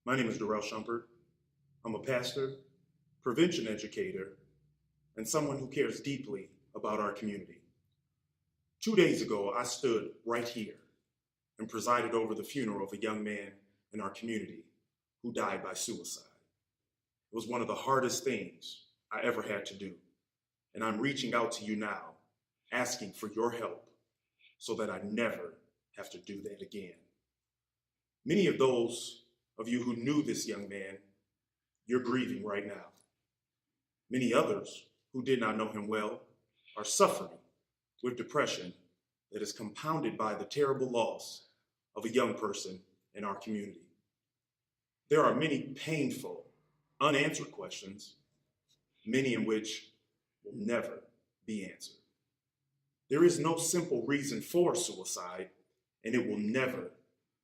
My name is Darrell Shumpert. I'm a pastor, prevention educator, and someone who cares deeply about our community. 2 days ago, I stood right here and presided over the funeral of a young man in our community who died by suicide. It was one of the hardest things I ever had to do, and I'm reaching out to you now, asking for your help so that I never have to do that again. Many of those of you who knew this young man, you're grieving right now. Many others who did not know him well are suffering with depression that is compounded by the terrible loss of a young person in our community. There are many painful, unanswered questions, many in which will never be answered. There is no simple reason for suicide, and it will never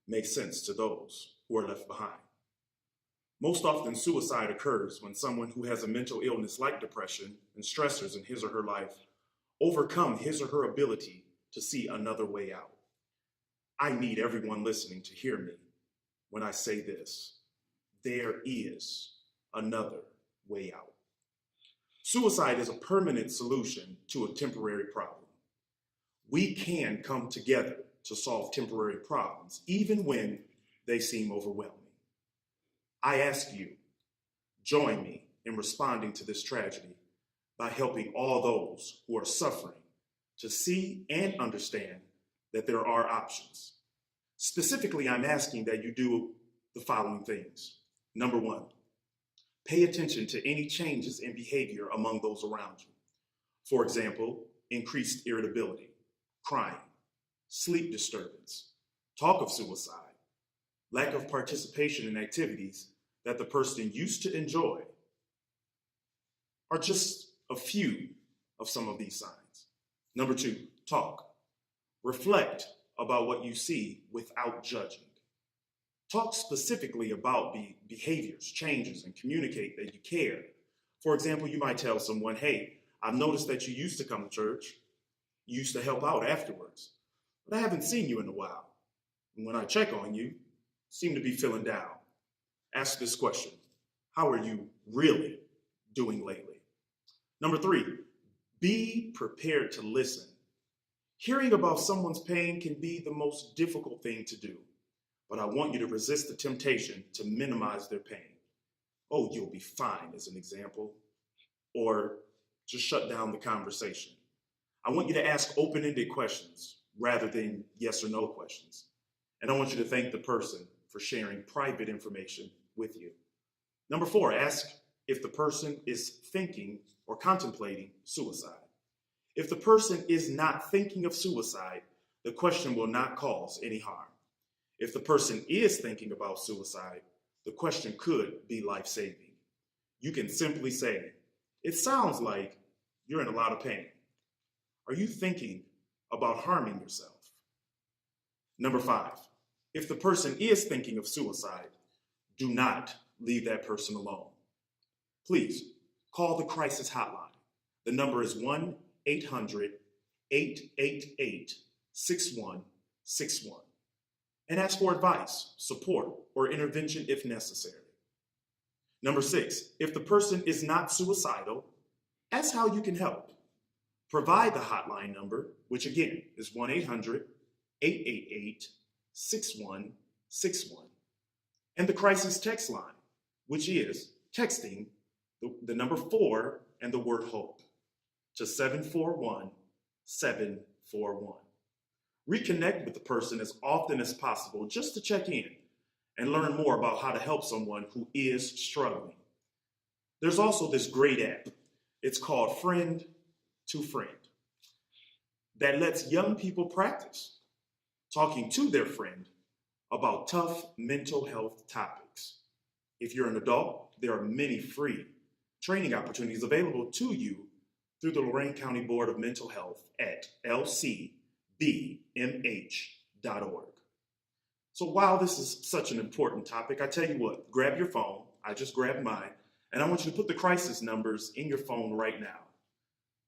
make sense to those who are left behind. Most often, suicide occurs when someone who has a mental illness like depression and stressors in his or her life overcome his or her ability to see another way out. I need everyone listening to hear me when I say this. There is another way out. Suicide is a permanent solution to a temporary problem. We can come together to solve temporary problems, even when they seem overwhelming. I ask you, join me in responding to this tragedy by helping all those who are suffering to see and understand that there are options. Specifically, I'm asking that you do the following things. Number one, pay attention to any changes in behavior among those around you. For example, increased irritability, crying, sleep disturbance, talk of suicide, lack of participation in activities that the person used to enjoy are just a few of some of these signs. Number two, talk. Reflect about what you see without judging. Talk specifically about the behaviors, changes, and communicate that you care. For example, you might tell someone, hey, I've noticed that you used to come to church. You used to help out afterwards, but I haven't seen you in a while. And when I check on you, you seem to be feeling down. Ask this question: how are you really doing lately? Number three, be prepared to listen. Hearing about someone's pain can be the most difficult thing to do, but I want you to resist the temptation to minimize their pain. Oh, you'll be fine, as an example, or just shut down the conversation. I want you to ask open-ended questions rather than yes or no questions. And I want you to thank the person for sharing private information with you. Number four, ask if the person is thinking or contemplating suicide. If the person is not thinking of suicide, the question will not cause any harm. If the person is thinking about suicide, the question could be life-saving. You can simply say, it sounds like you're in a lot of pain. Are you thinking about harming yourself? Number five, if the person is thinking of suicide, do not leave that person alone. Please call the crisis hotline. The number is 1-800-888-6161 and ask for advice, support, or intervention if necessary. Number six, if the person is not suicidal, ask how you can help. Provide the hotline number, which again is 1-800-888-6161, and the crisis text line, which is texting the number 4 and the word hope to 741-741. Reconnect with the person as often as possible just to check in and learn more about how to help someone who is struggling. There's also this great app. It's called Friend to Friend that lets young people practice talking to their friend about tough mental health topics. If you're an adult, there are many free training opportunities available to you through the Lorain County Board of Mental Health at lcbmh.org. So while this is such an important topic, I tell you what, grab your phone. I just grabbed mine, and I want you to put the crisis numbers in your phone right now.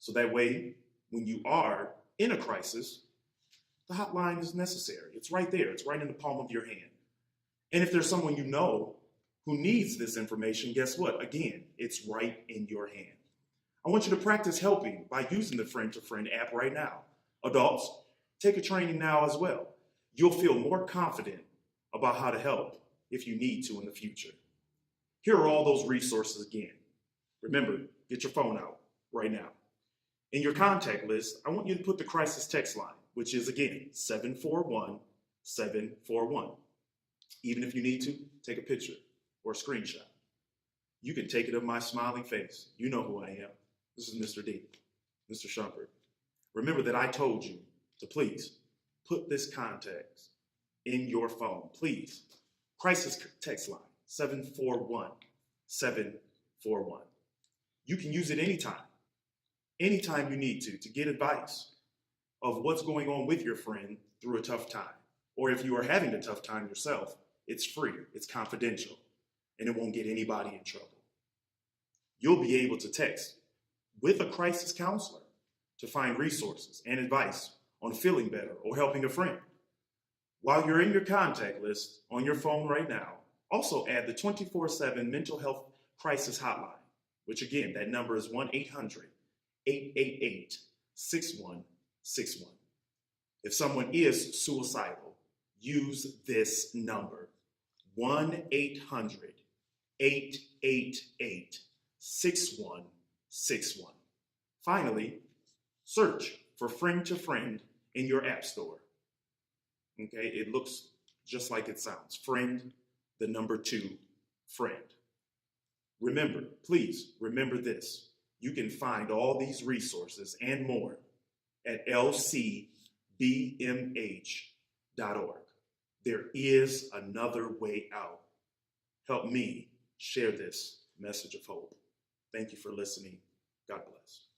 So that way, when you are in a crisis, the hotline is necessary. It's right there. It's right in the palm of your hand. And if there's someone you know who needs this information, guess what? Again, it's right in your hand. I want you to practice helping by using the Friend to Friend app right now. Adults, take a training now as well. You'll feel more confident about how to help if you need to in the future. Here are all those resources again. Remember, get your phone out right now. In your contact list, I want you to put the crisis text line, which is again, 741-741. Even if you need to, take a picture or a screenshot. You can take it of my smiling face. You know who I am. This is Mr. D, Mr. Shumpert. Remember that I told you to please put this contact in your phone. Please. Crisis text line, 741-741. You can use it anytime you need to get advice of what's going on with your friend through a tough time. Or if you are having a tough time yourself, it's free, it's confidential, and it won't get anybody in trouble. You'll be able to text with a crisis counselor to find resources and advice on feeling better or helping a friend. While you're in your contact list on your phone right now, also add the 24/7 mental health crisis hotline, which again, that number is 1-800-888-6161. If someone is suicidal, use this number, 1-800-888-6161. Finally, search for Friend to Friend in your app store. Okay, it looks just like it sounds. Friend, the number 2, friend. Remember, please remember this. You can find all these resources and more at lcbmh.org. There is another way out. Help me share this message of hope. Thank you for listening. God bless.